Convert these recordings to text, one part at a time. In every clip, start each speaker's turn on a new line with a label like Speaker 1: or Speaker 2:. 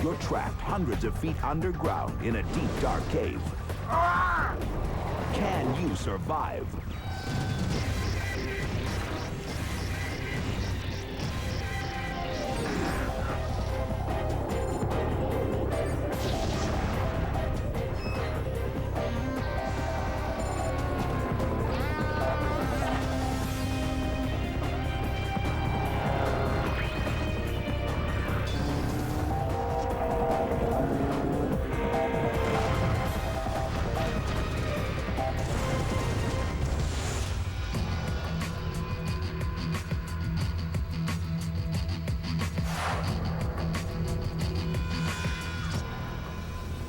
Speaker 1: You're trapped hundreds of feet underground in a deep, dark cave. Can you survive?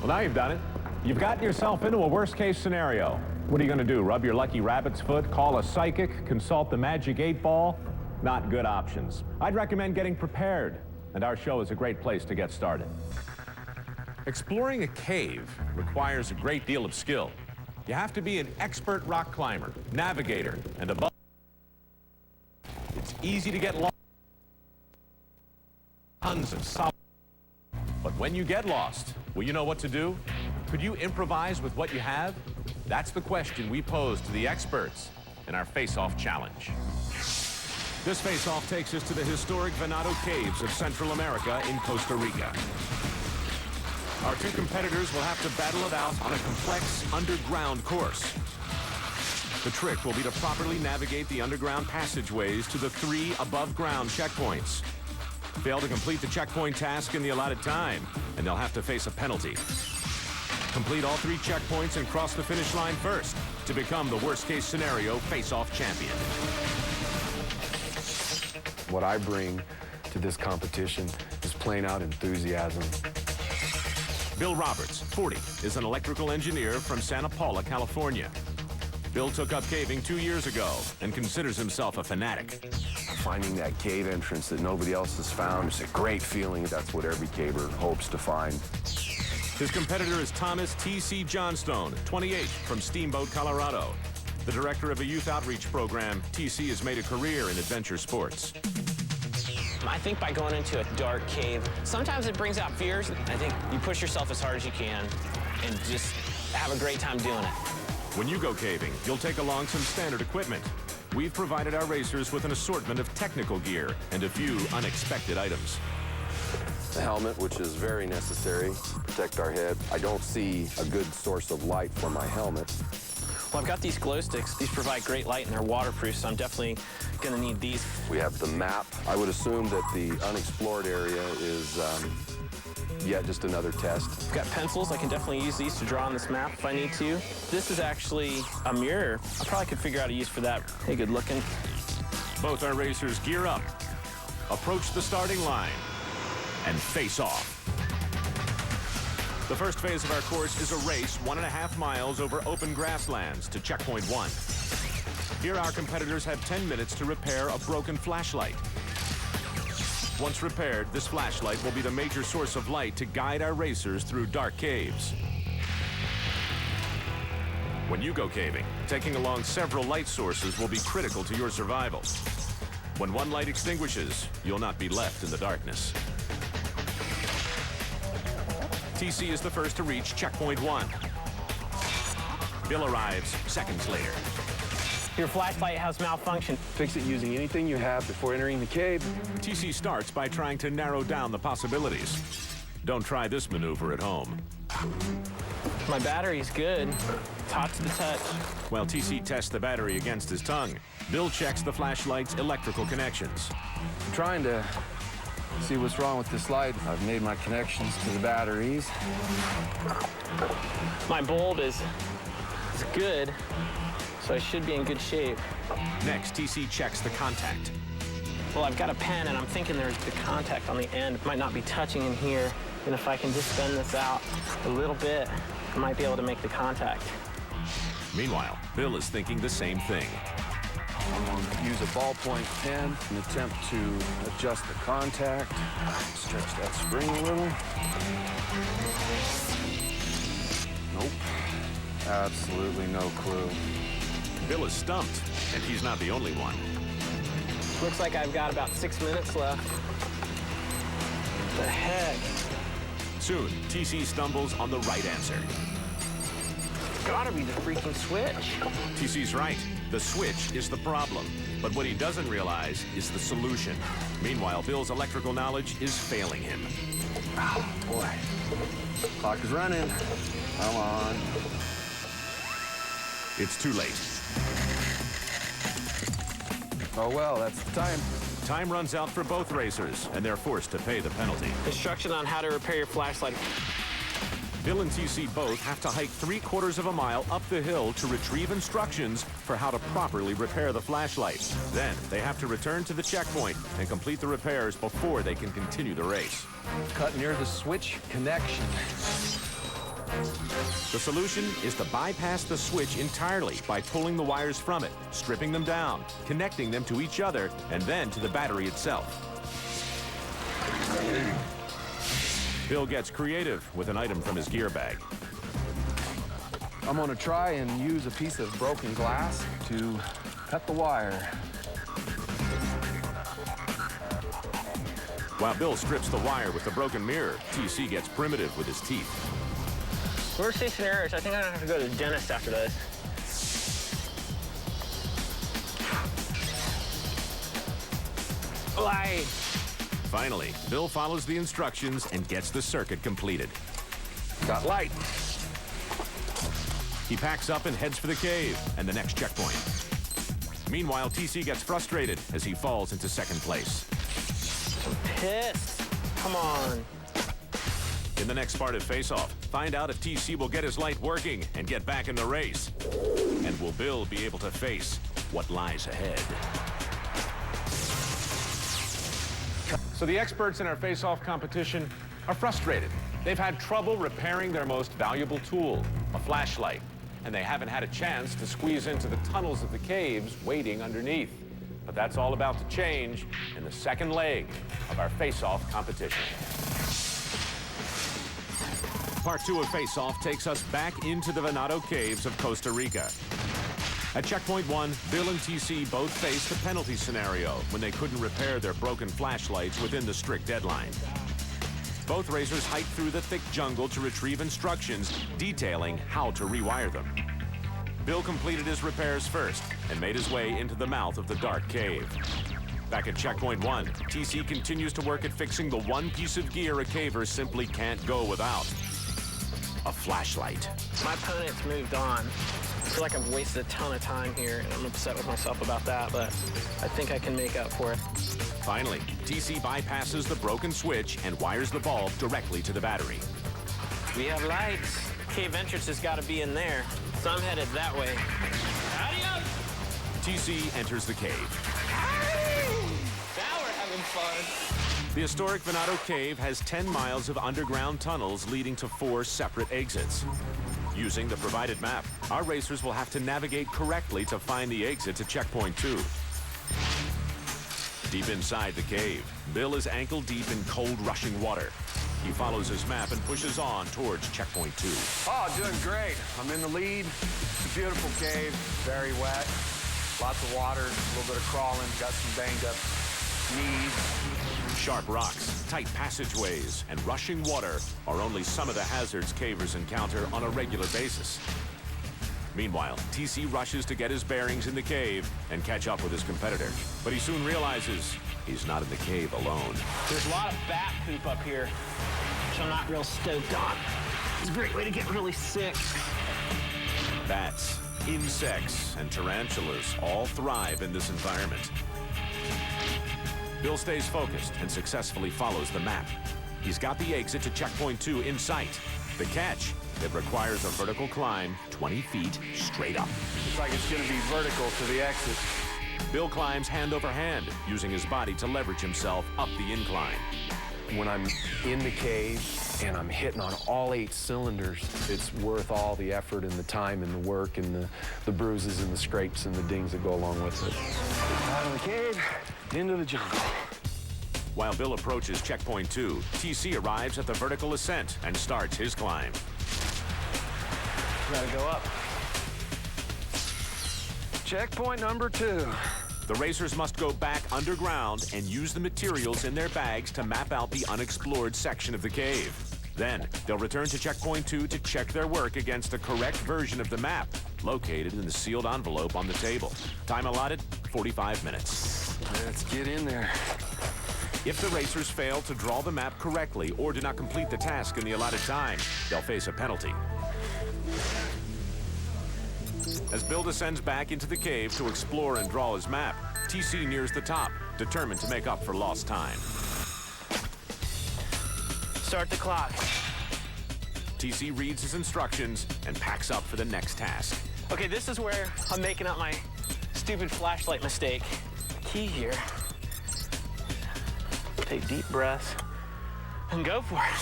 Speaker 2: Well, now you've done it. You've gotten yourself into a worst-case scenario. What are you going to do? Rub your lucky rabbit's foot, call a psychic, consult the magic 8-ball? Not good options. I'd recommend getting prepared, and our show is a great place to get started. Exploring a cave requires a great deal of skill. You have to be an expert rock climber, navigator, and above. It's easy to get lost. Tons of solid. But when you get lost, will you know what to do? Could you improvise with what you have? That's the question we pose to the experts in our face-off challenge. This face-off takes us to the historic Venado Caves of Central America in Costa Rica. Our two competitors will have to battle it out on a complex underground course. The trick will be to properly navigate the underground passageways to the 3 above-ground checkpoints. Fail to complete the checkpoint task in the allotted time, and they'll have to face a penalty. Complete all 3 checkpoints and cross the finish line first to become the worst-case scenario face-off champion.
Speaker 3: What I bring to this competition is plain-out enthusiasm.
Speaker 2: Bill Roberts, 40, is an electrical engineer from Santa Paula, California. Bill took up caving 2 years ago and considers himself a fanatic.
Speaker 3: Finding that cave entrance that nobody else has found is a great feeling. That's what every caver hopes to find.
Speaker 2: His competitor is Thomas T.C. Johnstone, 28, from Steamboat, Colorado. The director of a youth outreach program, T.C. has made a career in adventure sports.
Speaker 4: I think by going into a dark cave, sometimes it brings out fears. I think you push yourself as hard as you can and just have a great time doing it.
Speaker 2: When you go caving, you'll take along some standard equipment. We've provided our racers with an assortment of technical gear and a few unexpected items.
Speaker 3: The helmet, which is very necessary to protect our head. I don't see a good source of light for my helmet.
Speaker 4: Well, I've got these glow sticks. These provide great light and they're waterproof, so I'm definitely going to need these.
Speaker 3: We have the map. I would assume that the unexplored area is yet just another test.
Speaker 4: I've got pencils. I can definitely use these to draw on this map if I need to. This is actually a mirror. I probably could figure out a use for that. Hey, good looking.
Speaker 2: Both our racers gear up, approach the starting line, and face off. The first phase of our course is a race 1.5 miles over open grasslands to checkpoint 1. Here our competitors have 10 minutes to repair a broken flashlight. Once repaired, this flashlight will be the major source of light to guide our racers through dark caves. When you go caving, taking along several light sources will be critical to your survival. When one light extinguishes, you'll not be left in the darkness. TC is the first to reach checkpoint 1. Bill arrives seconds later.
Speaker 4: Your flashlight has malfunctioned.
Speaker 3: Fix it using anything you have before entering the cave.
Speaker 2: TC starts by trying to narrow down the possibilities. Don't try this maneuver at home.
Speaker 4: My battery's good. It's hot to the touch.
Speaker 2: While TC tests the battery against his tongue, Bill checks the flashlight's electrical connections.
Speaker 3: I'm trying to see what's wrong with this light. I've made my connections to the batteries.
Speaker 4: My bulb is good, so I should be in good shape.
Speaker 2: Next, TC checks the contact.
Speaker 4: Well, I've got a pen, and I'm thinking there's the contact on the end. It might not be touching in here, and if I can just bend this out a little bit, I might be able to make the contact.
Speaker 2: Meanwhile, Bill is thinking the same thing.
Speaker 3: I'm going to use a ballpoint pen and attempt to adjust the contact. Stretch that spring a little. Nope. Absolutely no clue.
Speaker 2: Bill is stumped, and he's not the only one.
Speaker 4: Looks like I've got about 6 minutes left. What the heck?
Speaker 2: Soon, TC stumbles on the right answer.
Speaker 4: Gotta be the freaking switch.
Speaker 2: TC's right. The switch is the problem. But what he doesn't realize is the solution. Meanwhile, Bill's electrical knowledge is failing him.
Speaker 3: Oh, boy. Clock is running. Come on.
Speaker 2: It's too late.
Speaker 3: Oh, well, that's the time.
Speaker 2: Time runs out for both racers, and they're forced to pay the penalty.
Speaker 4: Instruction on how to repair your flashlight.
Speaker 2: Bill and TC both have to hike 3/4 of a mile up the hill to retrieve instructions for how to properly repair the flashlight. Then they have to return to the checkpoint and complete the repairs before they can continue the race.
Speaker 3: Cut near the switch connection.
Speaker 2: The solution is to bypass the switch entirely by pulling the wires from it, stripping them down, connecting them to each other, and then to the battery itself. Bill gets creative with an item from his gear bag.
Speaker 3: I'm gonna try and use a piece of broken glass to cut the wire.
Speaker 2: While Bill strips the wire with the broken mirror, TC gets primitive with his teeth.
Speaker 4: Worst case scenarios, I think I'm gonna have to go to the dentist after this. Light.
Speaker 2: Finally, Bill follows the instructions and gets the circuit completed.
Speaker 3: Got light.
Speaker 2: He packs up and heads for the cave and the next checkpoint. Meanwhile, TC gets frustrated as he falls into second place.
Speaker 4: I'm pissed. Come on.
Speaker 2: In the next part of Face Off, find out if TC will get his light working and get back in the race. And will Bill be able to face what lies ahead? So the experts in our Face Off competition are frustrated. They've had trouble repairing their most valuable tool, a flashlight, and they haven't had a chance to squeeze into the tunnels of the caves waiting underneath. But that's all about to change in the second leg of our Face Off competition. Part 2 of Face Off takes us back into the Venado Caves of Costa Rica. At checkpoint 1, Bill and TC both faced a penalty scenario when they couldn't repair their broken flashlights within the strict deadline. Both racers hiked through the thick jungle to retrieve instructions detailing how to rewire them. Bill completed his repairs first and made his way into the mouth of the dark cave. Back at checkpoint 1, TC continues to work at fixing the one piece of gear a caver simply can't go without: a flashlight.
Speaker 4: My opponent's moved on. I feel like I've wasted a ton of time here, and I'm upset with myself about that, but I think I can make up for it.
Speaker 2: Finally, TC bypasses the broken switch and wires the bulb directly to the battery.
Speaker 4: We have lights. Cave entrance has got to be in there, so I'm headed that way. Adios!
Speaker 2: TC enters the cave.
Speaker 4: Now we're having fun.
Speaker 2: The historic Venado Cave has 10 miles of underground tunnels leading to 4 separate exits. Using the provided map, our racers will have to navigate correctly to find the exit to checkpoint 2. Deep inside the cave, Bill is ankle deep in cold, rushing water. He follows his map and pushes on towards checkpoint 2.
Speaker 3: Oh, doing great. I'm in the lead. It's a beautiful cave, very wet. Lots of water, a little bit of crawling, got some banged up knees.
Speaker 2: Sharp rocks, tight passageways, and rushing water are only some of the hazards cavers encounter on a regular basis. Meanwhile, TC rushes to get his bearings in the cave and catch up with his competitor. But he soon realizes he's not in the cave alone.
Speaker 4: There's a lot of bat poop up here, which I'm not real stoked on. It's a great way to get really sick.
Speaker 2: Bats, insects, and tarantulas all thrive in this environment. Bill stays focused and successfully follows the map. He's got the exit to checkpoint 2 in sight. The catch, it requires a vertical climb 20 feet straight up.
Speaker 3: Looks like it's going to be vertical to the exit.
Speaker 2: Bill climbs hand over hand, using his body to leverage himself up the incline.
Speaker 3: When I'm in the cave and I'm hitting on all 8 cylinders, it's worth all the effort and the time and the work and the bruises and the scrapes and the dings that go along with it. Out of the cave, into the jungle.
Speaker 2: While Bill approaches checkpoint 2, TC arrives at the vertical ascent and starts his climb.
Speaker 4: Gotta go up.
Speaker 3: Checkpoint number 2.
Speaker 2: The racers must go back underground and use the materials in their bags to map out the unexplored section of the cave. Then, they'll return to checkpoint 2 to check their work against the correct version of the map, located in the sealed envelope on the table. Time allotted, 45 minutes.
Speaker 3: Let's get in there.
Speaker 2: If the racers fail to draw the map correctly or do not complete the task in the allotted time, they'll face a penalty. As Bill descends back into the cave to explore and draw his map, TC nears the top, determined to make up for lost time.
Speaker 4: Start the clock.
Speaker 2: TC reads his instructions and packs up for the next task.
Speaker 4: Okay, this is where I'm making up my stupid flashlight mistake. Key here. Take deep breaths and go for it.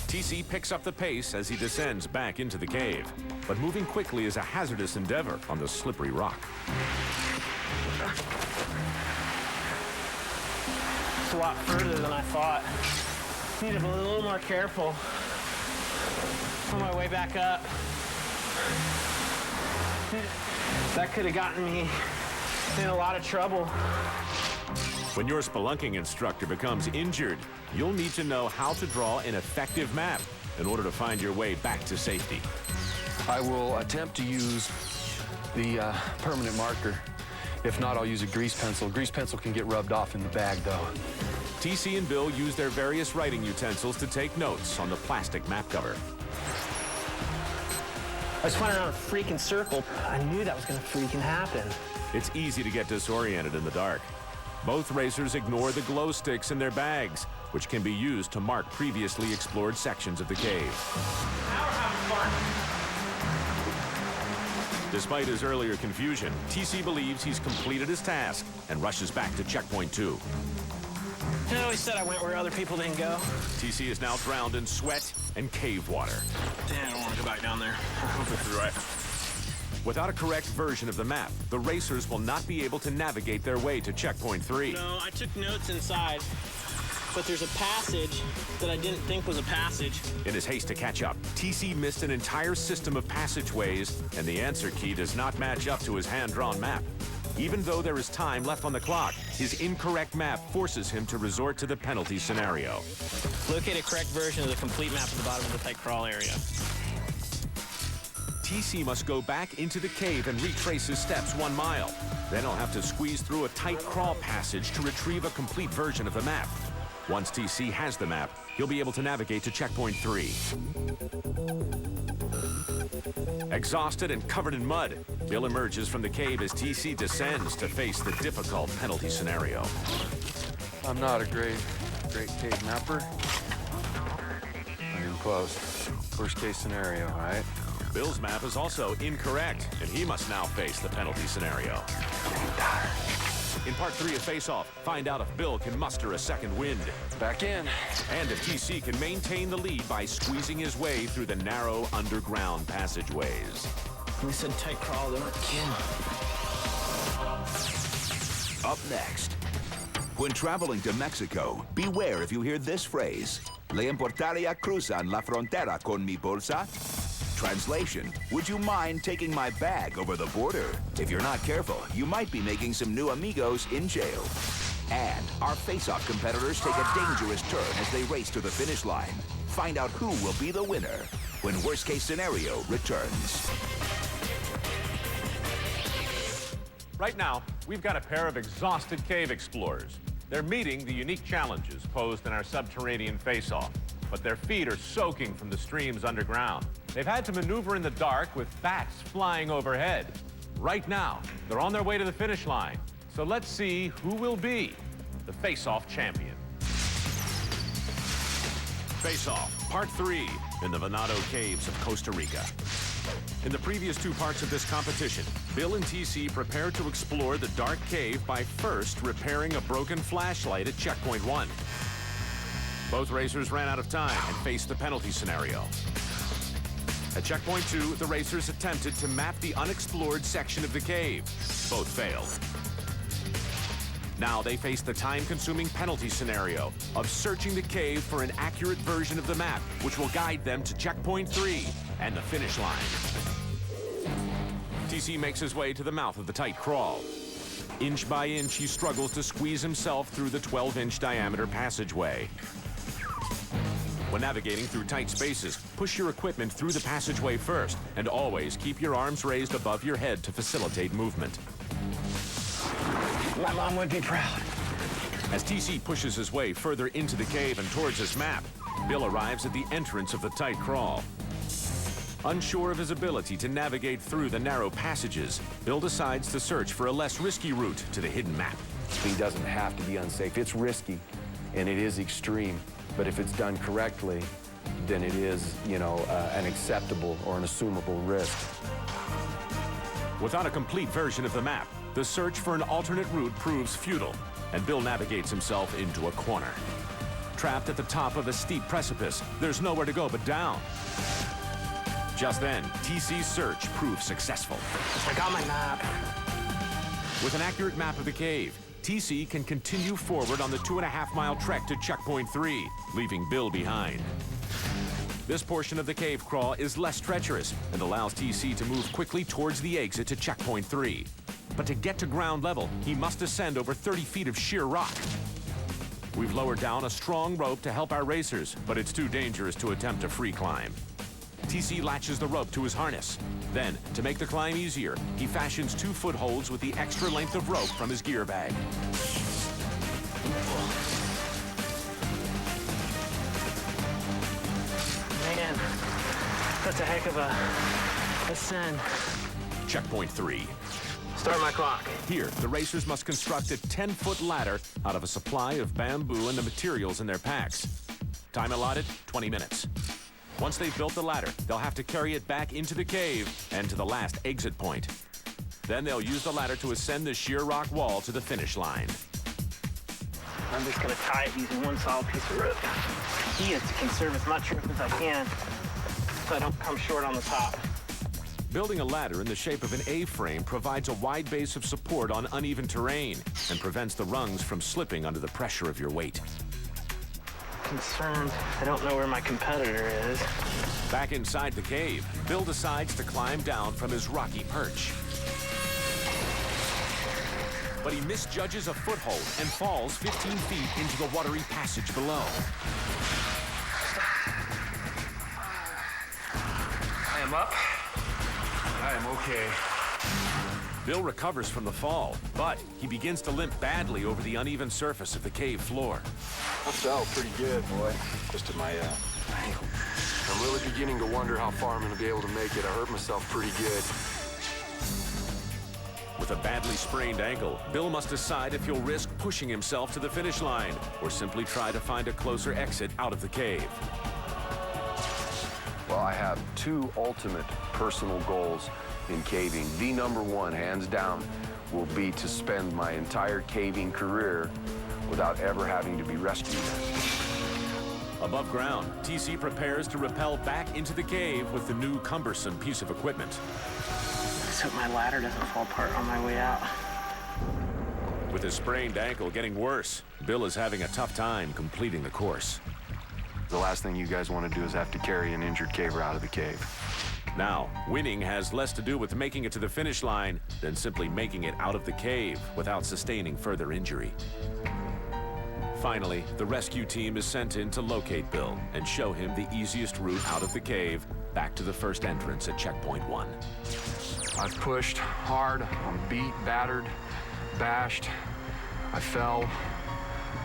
Speaker 2: TC picks up the pace as he descends back into the cave, but moving quickly is a hazardous endeavor on the slippery rock.
Speaker 4: It's a lot further than I thought. Need to be a little more careful on my way back up. That could have gotten me in a lot of trouble.
Speaker 2: When your spelunking instructor becomes injured, you'll need to know how to draw an effective map in order to find your way back to safety.
Speaker 3: I will attempt to use the permanent marker. If not, I'll use a grease pencil. Grease pencil can get rubbed off in the bag, though.
Speaker 2: TC and Bill use their various writing utensils to take notes on the plastic map cover.
Speaker 4: I was flying around a freaking circle. I knew that was gonna freaking happen.
Speaker 2: It's easy to get disoriented in the dark. Both racers ignore the glow sticks in their bags, which can be used to mark previously explored sections of the cave.
Speaker 4: Now we're having fun.
Speaker 2: Despite his earlier confusion, TC believes he's completed his task and rushes back to checkpoint 2.
Speaker 4: I always said I went where other people didn't go.
Speaker 2: TC is now drowned in sweat and cave water.
Speaker 4: Damn, I don't want to go back down there. I hope it's right.
Speaker 2: Without a correct version of the map, the racers will not be able to navigate their way to checkpoint 3.
Speaker 4: No, I took notes inside, but there's a passage that I didn't think was a passage.
Speaker 2: In his haste to catch up, TC missed an entire system of passageways, and the answer key does not match up to his hand-drawn map. Even though there is time left on the clock, his incorrect map forces him to resort to the penalty scenario.
Speaker 4: Locate a correct version of the complete map at the bottom of the tight crawl area.
Speaker 2: TC must go back into the cave and retrace his steps 1 mile. Then he'll have to squeeze through a tight crawl passage to retrieve a complete version of the map. Once TC has the map, he'll be able to navigate to checkpoint 3. Exhausted and covered in mud, Bill emerges from the cave as TC descends to face the difficult penalty scenario.
Speaker 3: I'm not a great cave mapper. Not even close. Worst case scenario, all right?
Speaker 2: Bill's map is also incorrect, and he must now face the penalty scenario. In part 3 of Face Off, find out if Bill can muster a second wind.
Speaker 3: Back in.
Speaker 2: And if TC can maintain the lead by squeezing his way through the narrow underground passageways.
Speaker 4: We said tight crawl, they weren't kidding.
Speaker 1: Up next. When traveling to Mexico, beware if you hear this phrase. Le importaría cruzan la frontera con mi bolsa? Translation, would you mind taking my bag over the border? If you're not careful, you might be making some new amigos in jail. And our face-off competitors take a dangerous turn as they race to the finish line. Find out who will be the winner when Worst Case Scenario returns.
Speaker 2: Right now, we've got a pair of exhausted cave explorers. They're meeting the unique challenges posed in our subterranean face-off, but their feet are soaking from the streams underground. They've had to maneuver in the dark with bats flying overhead. Right now, they're on their way to the finish line. So let's see who will be the face-off champion. Face-off, part 3, in the Venado Caves of Costa Rica. In the previous 2 parts of this competition, Bill and TC prepared to explore the dark cave by first repairing a broken flashlight at checkpoint 1. Both racers ran out of time and faced the penalty scenario. At checkpoint 2, the racers attempted to map the unexplored section of the cave. Both failed. Now they face the time-consuming penalty scenario of searching the cave for an accurate version of the map, which will guide them to checkpoint 3 and the finish line. TC makes his way to the mouth of the tight crawl. Inch by inch, he struggles to squeeze himself through the 12-inch diameter passageway. When navigating through tight spaces, push your equipment through the passageway first, and always keep your arms raised above your head to facilitate movement.
Speaker 4: My mom would be proud.
Speaker 2: As TC pushes his way further into the cave and towards his map, Bill arrives at the entrance of the tight crawl. Unsure of his ability to navigate through the narrow passages, Bill decides to search for a less risky route to the hidden map.
Speaker 3: He doesn't have to be unsafe. It's risky, and it is extreme. But if it's done correctly, then it is, an acceptable or an assumable risk.
Speaker 2: Without a complete version of the map, the search for an alternate route proves futile, and Bill navigates himself into a corner. Trapped at the top of a steep precipice, there's nowhere to go but down. Just then, TC's search proves successful.
Speaker 4: I got my map.
Speaker 2: With an accurate map of the cave, TC can continue forward on the 2.5-mile trek to Checkpoint 3, leaving Bill behind. This portion of the cave crawl is less treacherous and allows TC to move quickly towards the exit to Checkpoint 3. But to get to ground level, he must ascend over 30 feet of sheer rock. We've lowered down a strong rope to help our racers, but it's too dangerous to attempt a free climb. TC latches the rope to his harness. Then, to make the climb easier, he fashions 2 footholds with the extra length of rope from his gear bag.
Speaker 4: Man, that's a heck of a ascent.
Speaker 2: Checkpoint 3.
Speaker 4: Start my clock.
Speaker 2: Here, the racers must construct a 10-foot ladder out of a supply of bamboo and the materials in their packs. Time allotted, 20 minutes. Once they've built the ladder, they'll have to carry it back into the cave and to the last exit point. Then they'll use the ladder to ascend the sheer rock wall to the finish line.
Speaker 4: I'm just gonna tie it using one solid piece of rope. The key is to conserve as much rope as I can so I don't come short on the top.
Speaker 2: Building a ladder in the shape of an A-frame provides a wide base of support on uneven terrain and prevents the rungs from slipping under the pressure of your weight.
Speaker 4: Concerned I don't know where my competitor is.
Speaker 2: Back inside the cave, Bill decides to climb down from his rocky perch. But he misjudges a foothold and falls 15 feet into the watery passage below.
Speaker 3: I am up. I am okay.
Speaker 2: Bill recovers from the fall, but he begins to limp badly over the uneven surface of the cave floor.
Speaker 3: I felt pretty good, boy. Just at my ankle. I'm really beginning to wonder how far I'm going to be able to make it. I hurt myself pretty good.
Speaker 2: With a badly sprained ankle, Bill must decide if he'll risk pushing himself to the finish line or simply try to find a closer exit out of the cave.
Speaker 3: Well, I have 2 ultimate personal goals in caving. The number 1, hands down, will be to spend my entire caving career without ever having to be rescued.
Speaker 2: Above ground, TC prepares to rappel back into the cave with the new cumbersome piece of equipment.
Speaker 4: Let's hope my ladder doesn't fall apart on my way out.
Speaker 2: With his sprained ankle getting worse, Bill is having a tough time completing the course.
Speaker 3: The last thing you guys want to do is have to carry an injured caver out of the cave.
Speaker 2: Now, winning has less to do with making it to the finish line than simply making it out of the cave without sustaining further injury. Finally, the rescue team is sent in to locate Bill and show him the easiest route out of the cave back to the first entrance at Checkpoint 1.
Speaker 3: I've pushed hard, I'm beat, battered, bashed. I fell.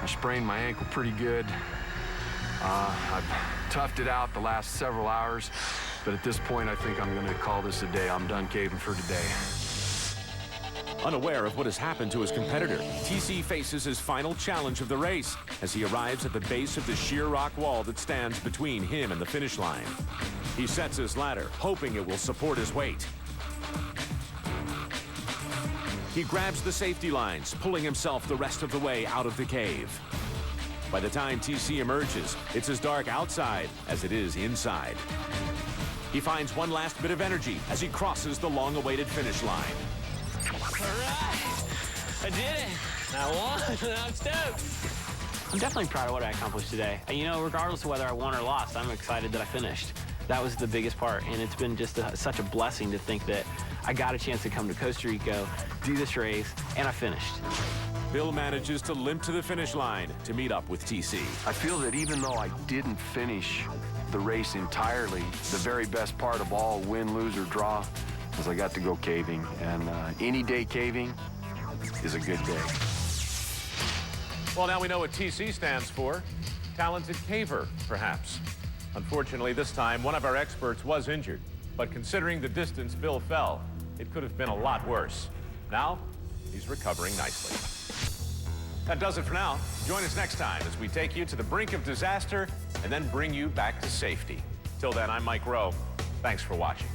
Speaker 3: I sprained my ankle pretty good. I've toughed it out the last several hours, but at this point, I think I'm going to call this a day. I'm done caving for today.
Speaker 2: Unaware of what has happened to his competitor, TC faces his final challenge of the race as he arrives at the base of the sheer rock wall that stands between him and the finish line. He sets his ladder, hoping it will support his weight. He grabs the safety lines, pulling himself the rest of the way out of the cave. By the time TC emerges, it's as dark outside as it is inside. He finds one last bit of energy as he crosses the long-awaited finish line.
Speaker 4: All right, I did it. I won. I'm stoked. I'm definitely proud of what I accomplished today. You know, regardless of whether I won or lost, I'm excited that I finished. That was the biggest part, and it's been just such a blessing to think that I got a chance to come to Costa Rica, do this race, and I finished.
Speaker 2: Bill manages to limp to the finish line to meet up with TC.
Speaker 3: I feel that even though I didn't finish the race entirely, the very best part of all, win, lose, or draw, was I got to go caving. And any day caving is a good day.
Speaker 2: Well, now we know what TC stands for. Talented caver, perhaps. Unfortunately, this time, one of our experts was injured. But considering the distance Bill fell, it could have been a lot worse. Now, he's recovering nicely. That does it for now. Join us next time as we take you to the brink of disaster and then bring you back to safety. Till then, I'm Mike Rowe. Thanks for watching.